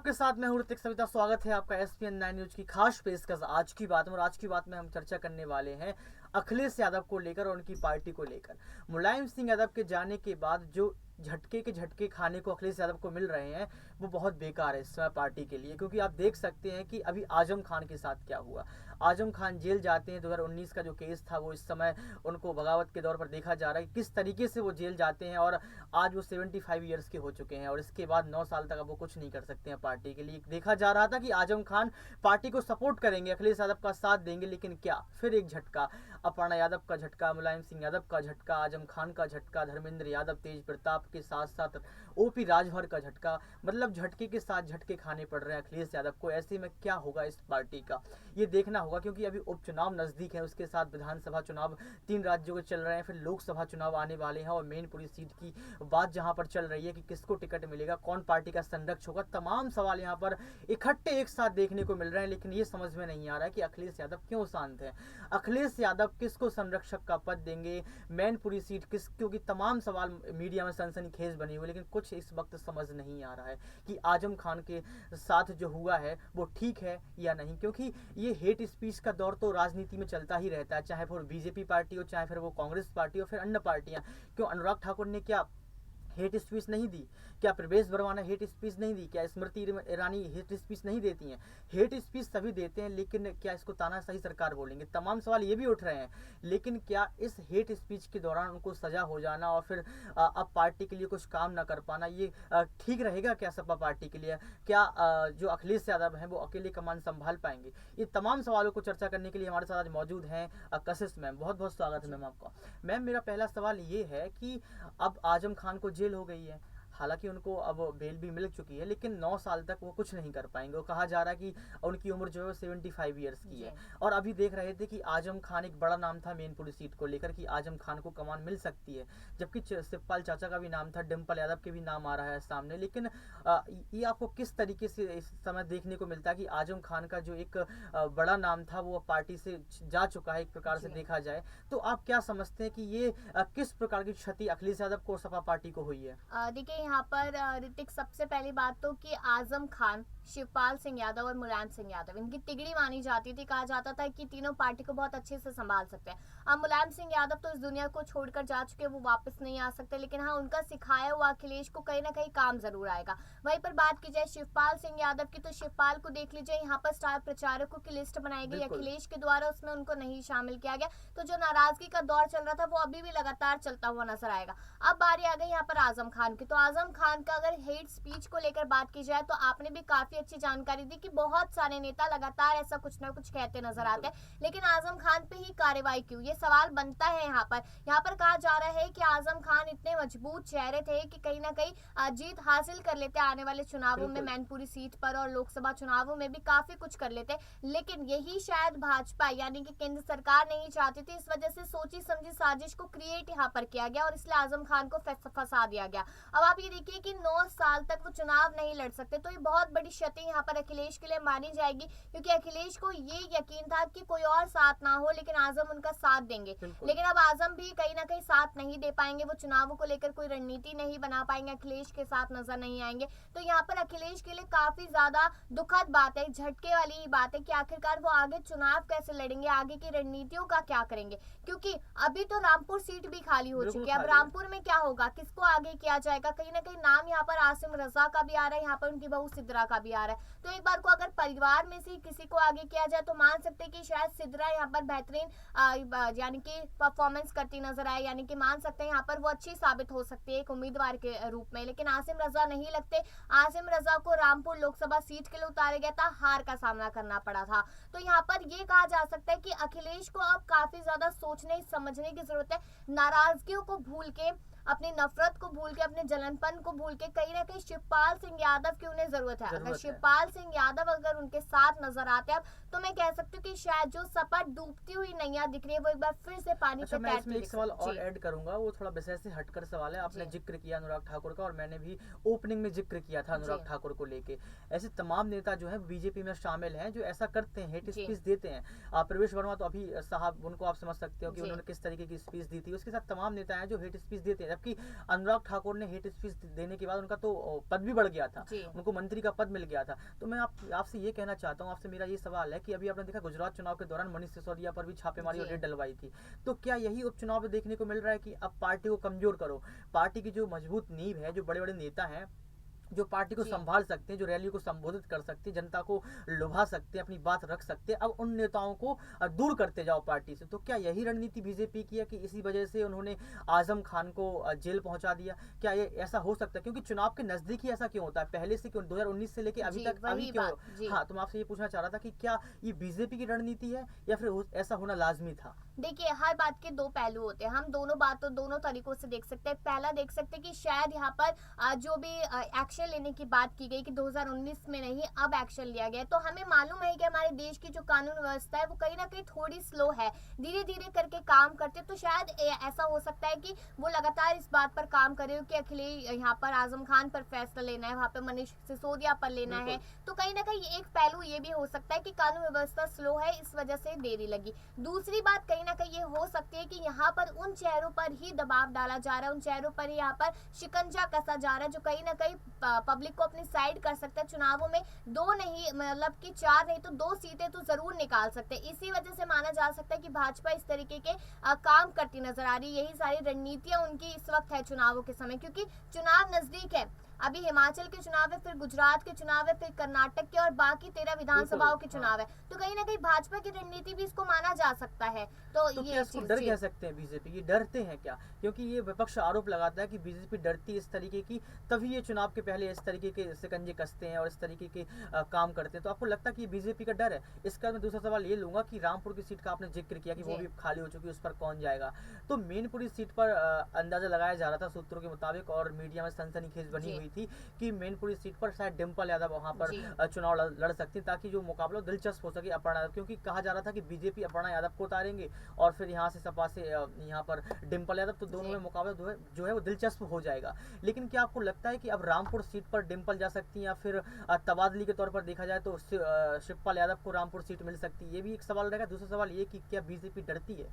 आपके साथ मैं हूं ऋतिक सविता। स्वागत है आपका एसपीएन 9 न्यूज की खास पेशकश आज की बात में। और आज की बात में हम चर्चा करने वाले हैं अखिलेश यादव को लेकर और उनकी पार्टी को लेकर। मुलायम सिंह यादव के जाने के बाद जो झटके खाने को अखिलेश यादव को मिल रहे हैं वो बहुत बेकार है इस समय पार्टी के लिए। क्योंकि आप देख सकते हैं कि अभी आजम खान के साथ क्या हुआ। आजम खान जेल जाते हैं। 2019 का जो केस था वो इस समय उनको बगावत के दौर पर देखा जा रहा है किस तरीके से वो जेल जाते हैं। और आज वो 75 ईयर्स के हो चुके हैं और इसके बाद 9 साल तक अब वो कुछ नहीं कर सकते हैं पार्टी के लिए। देखा जा रहा था कि आजम खान पार्टी को सपोर्ट करेंगे, अखिलेश यादव का साथ देंगे, लेकिन क्या फिर एक झटका, अपर्णा यादव का झटका, मुलायम सिंह यादव का झटका, आजम खान का झटका, धर्मेंद्र यादव, तेज प्रताप के साथ साथ ओपी राजभर का झटका। मतलब झटके के साथ झटके खाने पड़ रहे हैं अखिलेश यादव को। ऐसे में क्या होगा इस पार्टी का ये देखना होगा, क्योंकि अभी उपचुनाव नजदीक है, उसके साथ विधानसभा चुनाव 3 राज्यों के चल रहे हैं, फिर लोकसभा चुनाव आने वाले हैं और मैनपुरी सीट की बात जहां पर चल रही है कि किसको टिकट मिलेगा, कौन पार्टी का संरक्षक होगा। तमाम सवाल यहां पर इकट्ठे एक साथ देखने को मिल रहे हैं, लेकिन ये समझ में नहीं आ रहा है कि अखिलेश यादव क्यों शांत है। अखिलेश यादव किसको संरक्षक का पद देंगे, मैनपुरी सीट किस, क्योंकि तमाम सवाल मीडिया में सनसनीखेज बनी हुई, लेकिन कुछ इस वक्त समझ नहीं आ रहा है कि आजम खान के साथ जो हुआ है वो ठीक है या नहीं। क्योंकि ये हेट स्पीच का दौर तो राजनीति में चलता ही रहता है, चाहे वो बीजेपी पार्टी हो, चाहे फिर वो कांग्रेस पार्टी हो, फिर अन्य पार्टियां। क्यों अनुराग ठाकुर ने क्या हेट स्पीच नहीं दी? क्या प्रवेश वर्मा ने हेट स्पीच नहीं दी? क्या स्मृति ईरानी हेट स्पीच नहीं देती हैं? हेट स्पीच सभी देते हैं, लेकिन क्या इसको तानाशाही सरकार बोलेंगे? तमाम सवाल ये भी उठ रहे हैं। लेकिन क्या इस हेट स्पीच के दौरान उनको सजा हो जाना और फिर अब पार्टी के लिए कुछ काम ना कर पाना, ये ठीक रहेगा क्या सपा पार्टी के लिए? क्या जो अखिलेश यादव हैं वो अकेले कमान संभाल पाएंगे? ये तमाम सवालों को चर्चा करने के लिए हमारे साथ आज मौजूद हैं कशिश मैम। बहुत बहुत स्वागत है मैम आपका। मैम, मेरा पहला सवाल ये है कि अब आजम खान को जेल हो गई है, हालांकि उनको अब बेल भी मिल चुकी है, लेकिन 9 साल तक वो कुछ नहीं कर पाएंगे। वो कहा जा रहा है कि उनकी उम्र जो है 75 ईयर्स की है। और अभी देख रहे थे कि आजम खान एक बड़ा नाम था मैनपुरी सीट को लेकर कि आजम खान को कमान मिल सकती है, जबकि शिवपाल चाचा का भी नाम था, डिम्पल यादव के भी नाम आ रहा है सामने। लेकिन ये आपको किस तरीके से इस समय देखने को मिलता है कि आजम खान का जो एक बड़ा नाम था वो पार्टी से जा चुका है एक प्रकार से देखा जाए, तो आप क्या समझते हैं कि ये किस प्रकार की क्षति अखिलेश यादव को, सपा पार्टी को हुई है? देखिए यहाँ पर ऋतिक, सबसे पहली बात तो कि आजम खान, शिवपाल सिंह यादव और मुलायम सिंह यादव इनकी तिगड़ी मानी जाती थी। कहा जाता था कि तीनों पार्टी को बहुत अच्छे से संभाल सकते हैं। अब मुलायम सिंह यादव तो इस दुनिया को छोड़कर जा चुके हैं, वो वापस नहीं आ सकते, लेकिन हाँ, उनका सिखाया हुआ अखिलेश को कहीं ना कहीं काम जरूर आएगा। वहीं पर बात की जाए शिवपाल सिंह यादव की, तो शिवपाल को देख लीजिए, यहाँ पर स्टार प्रचारकों की लिस्ट बनाई गई अखिलेश के द्वारा, उसमें उनको नहीं शामिल किया गया। तो जो नाराजगी का दौर चल रहा था वो अभी भी लगातार चलता हुआ नजर आएगा। अब बारी आ गई यहाँ पर आजम खान की। तो आजम खान का अगर हेट स्पीच को लेकर बात की जाए तो आपने भी काफी अच्छी जानकारी दी कि बहुत सारे नेता लगातार ऐसा कुछ ना कुछ कहते नजर आते हैं, लेकिन आजम खान पे ही कार्रवाई क्यों, ये सवाल बनता है। यहाँ पर कहा जा रहा है कि आजम खान इतने मजबूत चेहरे थे कि कहीं ना कहीं जीत हासिल कर लेते आने वाले चुनावों में, मैनपुरी सीट पर और लोकसभा चुनावों में भी काफी कुछ कर लेते। लेकिन यही शायद भाजपा यानी कि केंद्र सरकार नहीं चाहती थी, इस वजह से सोची समझी साजिश को क्रिएट यहाँ पर किया गया और इसलिए आजम खान को फंसा दिया गया। अब आप ये देखिए कि 9 साल तक वो चुनाव नहीं लड़ सकते, तो ये बहुत बड़ी क्षति यहाँ पर अखिलेश के लिए मानी जाएगी, क्योंकि अखिलेश को ये यकीन था कि कोई और साथ ना हो लेकिन आजम उनका साथ देंगे। लेकिन अब आजम भी कहीं ना कहीं साथ नहीं दे पाएंगे, वो चुनावों को लेकर कोई रणनीति नहीं बना पाएंगे, अखिलेश के साथ नजर नहीं आएंगे। तो यहाँ पर अखिलेश के लिए काफी ज्यादा दुखद बात है, झटके वाली बात है कि आखिरकार वो आगे चुनाव कैसे लड़ेंगे, आगे की रणनीतियों का क्या करेंगे। क्योंकि अभी तो रामपुर सीट भी खाली हो चुकी है, अब रामपुर में क्या होगा, किसको आगे किया जाएगा? कहीं ना कहीं नाम यहाँ पर आसिम रजा का भी आ रहा है, यहाँ पर उनकी बहू सिद्रा का भी आ रहा है। तो एक बार को अगर परिवार में से किसी को आगे किया जाए तो मान सकते हैं कि शायद सिद्रा यहाँ पर बेहतरीन यानी कि परफॉर्मेंस करती नजर आए, यानी कि मान सकते हैं यहाँ पर वो अच्छी साबित हो सकती है एक उम्मीदवार के रूप में। लेकिन आसिम रजा नहीं लगते। आसिम रजा को रामपुर लोकसभा सीट के लिए उतारा गया था, हार का सामना करना पड़ा था। तो यहाँ पर ये कहा जा सकता है कि अखिलेश को अब काफी ज्यादा सोचने समझने की जरूरत है। नाराजगियों को भूल के, अपनी नफरत को भूल के, अपने जलनपन को भूल के कहीं ना कहीं शिवपाल सिंह यादव की उन्हें जरूरत है। अगर शिवपाल सिंह यादव अगर उनके साथ नजर आते हैं तो तो मैं कह सकती हूँ कि शायद जो सपा डूबती हुई नैया दिख रही है वो एक बार फिर से पानी अच्छा, पे मैं इसमें तैरती एक दिख सवाल सकती और जी ऐड करूंगा, वो थोड़ा विषय से हटकर सवाल है। आपने जी जिक्र किया अनुराग ठाकुर का, और मैंने भी ओपनिंग में जिक्र किया था जी अनुराग ठाकुर को लेके। ऐसे तमाम नेता जो है बीजेपी में शामिल हैं जो ऐसा करते हैं, हेट जी स्पीच देते हैं। प्रवेश वर्मा तो अभी साहब, उनको आप समझ सकते हो कि जी उन्होंने किस तरीके की स्पीच दी थी। उसके साथ तमाम नेता हैं जो हेट स्पीच देते हैं, जबकि अनुराग ठाकुर ने हेट स्पीच देने के बाद उनका तो पद भी बढ़ गया था, जी उनको मंत्री का पद मिल गया था। तो मैं आपसे ये कहना चाहता हूँ, आपसे मेरा ये सवाल है कि अभी आपने देखा गुजरात चुनाव के दौरान मनीष सिसोदिया पर भी छापेमारी और जी रेड डलवाई थी। तो क्या यही उपचुनाव में देखने को मिल रहा है कि अब पार्टी को कमजोर करो? पार्टी की जो मजबूत नींव है, जो बड़े बड़े नेता हैं जो पार्टी को जी संभाल सकते हैं, जो रैली को संबोधित कर सकते हैं, जनता को लुभा सकते हैं, अपनी बात रख सकते हैं, अब उन नेताओं को दूर करते जाओ पार्टी से। तो क्या यही रणनीति बीजेपी की है कि इसी वजह से उन्होंने आजम खान को जेल पहुंचा दिया? क्या ये ऐसा हो सकता है? क्योंकि चुनाव के नजदीक ही ऐसा क्यों होता है? पहले से क्यों, 2019 से लेके अभी जी तक अभी वही क्यों? बात जी हाँ, तो मैं आपसे ये पूछना चाह रहा था कि क्या ये बीजेपी की रणनीति है या फिर ऐसा होना लाजमी था? देखिए हर बात के दो पहलू होते हैं, हम दोनों बातों दोनों तरीकों से देख सकते हैं। पहला देख सकते हैं कि शायद यहाँ पर जो भी एक्शन लेने की बात की गई कि 2019 में नहीं अब एक्शन लिया गया, तो हमें मालूम है कि हमारे देश की जो कानून व्यवस्था है वो कहीं ना कहीं थोड़ी स्लो है, धीरे धीरे करके काम करते। तो शायद ऐसा हो सकता है कि वो लगातार इस बात पर काम करे कि अखिलेश यहाँ पर आजम खान पर फैसला लेना है, वहाँ पर मनीष सिसोदिया पर लेना है। तो कहीं ना कहीं एक पहलू ये भी हो सकता है कि कानून व्यवस्था स्लो है, इस वजह से देरी लगी। दूसरी बात कहीं ना कहीं ये हो सकती है कि यहाँ पर उन चेहरों पर ही दबाव डाला जा रहा है, उन चेहरों पर ही यहाँ पर शिकंजा कसा जा रहा है जो कहीं ना कहीं पब्लिक को अपनी साइड कर सकता है। चुनावों में दो नहीं मतलब कि चार नहीं तो दो सीटें तो जरूर निकाल सकते हैं। इसी वजह से माना जा सकता है कि भाजपा इस तरीके के काम करती नजर आ रही है। यही सारी रणनीतियां उनकी इस वक्त है चुनावों के समय, क्योंकि चुनाव नजदीक है। अभी हिमाचल के चुनाव है, फिर गुजरात के चुनाव है, फिर कर्नाटक के और बाकी 13 विधानसभाओं के चुनाव है। तो कहीं ना कहीं भाजपा की रणनीति भी इसको माना जा सकता है। तो क्या ये इसको चीज डर जी कह सकते हैं बीजेपी की? डरते हैं क्या? क्योंकि ये विपक्ष आरोप लगाता है कि बीजेपी डरती इस तरीके की, तभी ये चुनाव के पहले इस तरीके के शिकंजे कसते हैं और इस तरीके के काम करते हैं। तो आपको लगता है कि ये बीजेपी का डर है? इसका मैं दूसरा सवाल ये लूंगा कि रामपुर की सीट का आपने जिक्र किया कि वो जी भी खाली हो चुकी है, उस पर कौन जाएगा? तो मेनपुरी सीट पर अंदाजा लगाया जा रहा था सूत्रों के मुताबिक, और मीडिया में सनसनीखेज बनी जी हुई थी कि मेनपुरी सीट पर शायद डिम्पल यादव वहां पर जी चुनाव लड़ सकती, ताकि जो मुकाबला दिलचस्प हो सके अपर्णा यादव। क्योंकि कहा जा रहा था कि बीजेपी अपर्णा यादव को उतारेंगे और फिर यहाँ से सपा से यहाँ पर डिम्पल यादव, तो दोनों जी में मुकाबला जो है वो दिलचस्प हो जाएगा। लेकिन क्या आपको लगता है कि अब रामपुर सीट पर डिम्पल जा सकती है, या फिर तबादली के तौर पर देखा जाए तो शिवपाल यादव को रामपुर सीट मिल सकती है? ये भी एक सवाल रहेगा। दूसरा सवाल ये कि क्या बीजेपी डरती है?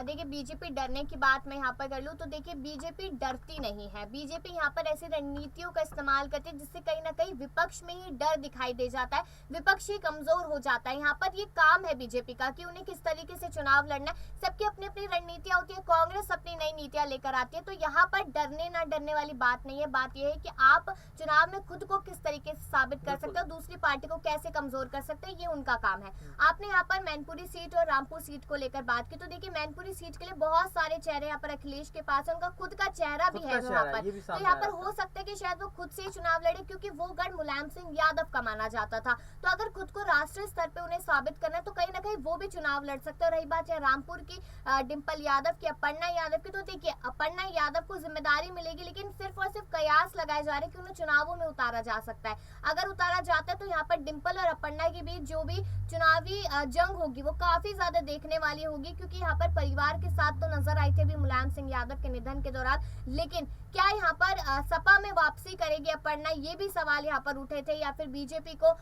देखिए बीजेपी डरने की बात मैं यहाँ पर कर लूँ तो देखिए बीजेपी डरती नहीं है। बीजेपी यहाँ पर ऐसी रणनीतियों का इस्तेमाल करती है जिससे कहीं ना कहीं विपक्ष में ही डर दिखाई दे जाता है, विपक्ष ही कमजोर हो जाता है। यहाँ पर ये काम है बीजेपी का कि उन्हें किस तरीके से चुनाव लड़ना है। सबकी अपनी अपनी रणनीतियां होती है, कांग्रेस अपनी नई नीतियां लेकर आती है। तो यहाँ पर डरने ना डरने वाली बात नहीं है। बात यह है कि आप चुनाव में खुद को किस तरीके से साबित कर सकते हो, दूसरी पार्टी को कैसे कमजोर कर सकते हैं, ये उनका काम है। आपने यहाँ पर मैनपुरी सीट और रामपुर सीट को लेकर बात की, तो देखिए मैनपुरी सीट के लिए बहुत सारे चेहरे यहाँ पर अखिलेश के पास है, उनका खुद का चेहरा भी है वहाँ पर। तो यहाँ पर हो सकता है कि शायद वो खुद से ही चुनाव लड़े, क्योंकि वो गढ़ मुलायम सिंह यादव का माना जाता था। तो अगर खुद को राष्ट्रीय स्तर पे उन्हें साबित करना है तो कहीं ना कहीं वो भी चुनाव लड़ सकते हैं। रही बात है रामपुर की डिम्पल यादव की, अपर्णा यादव की, तो देखिए अपर्णा यादव को जिम्मेदारी मिलेगी, लेकिन सिर्फ और सिर्फ कयास लगाए जा रहे हैं कि उन्हें चुनावों में उतारा जा सकता है। अगर उतारा जाता है तो यहाँ पर डिम्पल और अपर्णा के बीच जो भी चुनावी जंग होगी वो काफी ज्यादा देखने वाली होगी, क्योंकि यहाँ पर परिवार के साथ तो नजर आई थे भी मुलायम सिंह यादव के निधन के दौरान, लेकिन क्या यहाँ पर सपा में वापसी करेगी अपर्णा, ये भी सवाल यहाँ पर उठे थे, या फिर बीजेपी को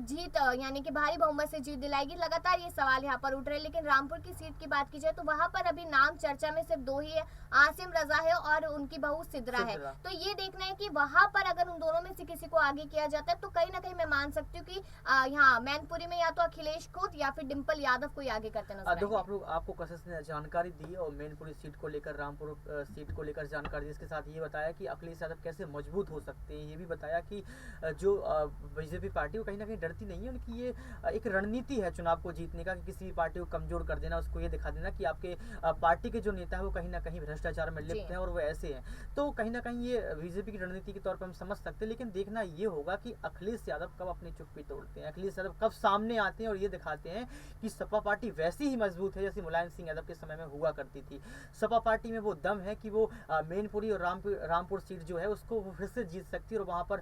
जीत यानी कि भारी बहुमत से जीत दिलाएगी, लगातार ये सवाल यहाँ पर उठ रहे हैं। लेकिन रामपुर की सीट की बात की जाए तो वहां पर अभी नाम चर्चा में सिर्फ दो ही है, आसिम रजा है और उनकी बहू सिद्रा है। तो ये देखना है कि वहां पर अगर उन दोनों में से किसी को आगे किया जाता है तो कहीं ना कहीं मैं मान सकती हूँ कि यहाँ मैनपुरी में या तो अखिलेश खुद या फिर डिम्पल यादव को आगे करते नजर देखो आप लोग, आपको कशिश ने जानकारी दी और मैनपुरी सीट को लेकर, रामपुर सीट को लेकर जानकारी दी। इसके साथ ये बताया कि अखिलेश यादव कैसे मजबूत हो सकते हैं। ये भी बताया कि जो बीजेपी पार्टी वो कहीं ना कहीं डरती नहीं है, उनकी ये एक रणनीति है चुनाव को जीतने का, कि किसी भी पार्टी को कमजोर कर देना, उसको ये दिखा देना कि आपके पार्टी के जो नेता है वो कहीं ना कहीं भ्रष्टाचार में लिप्त हैं और वो ऐसे हैं। तो कहीं ना कहीं ये बीजेपी की रणनीति के तौर पर हम समझ सकते हैं। लेकिन देखना ये होगा कि अखिलेश यादव कब अपनी चुप्पी तोड़ते हैं, अखिलेश यादव कब सामने आते हैं और ये दिखाते हैं कि सपा पार्टी वैसी ही मजबूत है जैसे मुलायम सिंह यादव के समय में हुआ करती थी। सपा पार्टी में वो दम है कि वो मैनपुरी और रामपुर सीट जो है उसको वो फिर से से जीत सकती है और वहाँ पर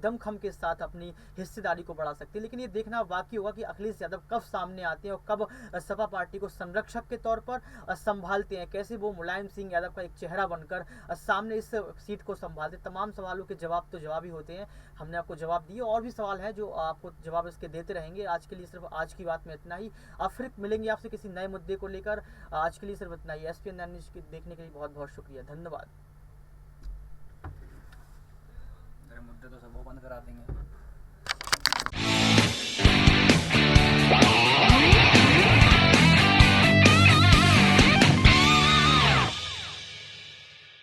दमखम के साथ अपनी हिस्सेदारी को बढ़ा सकती है। लेकिन ये देखना बाकी होगा कि अखिलेश यादव कब सामने आते हैं और कब सपा पार्टी को संरक्षक के तौर पर संभालते हैं, कैसे वो मुलायम सिंह यादव का एक चेहरा बनकर सामने इस सीट को संभालते। तमाम सवालों के जवाब तो जवाब ही होते हैं, हमने आपको जवाब दिए, और भी सवाल हैं जो आपको जवाब इसके देते रहेंगे। आज के लिए सिर्फ आज की बात में इतना ही, अब फिर मिलेंगे आपसे किसी नए मुद्दे को लेकर। आज के लिए सिर्फ इतना ही। SPN न्यूज़ देखने के लिए बहुत बहुत शुक्रिया, धन्यवाद। मुद्दे तो सब वो बंद करा देंगे।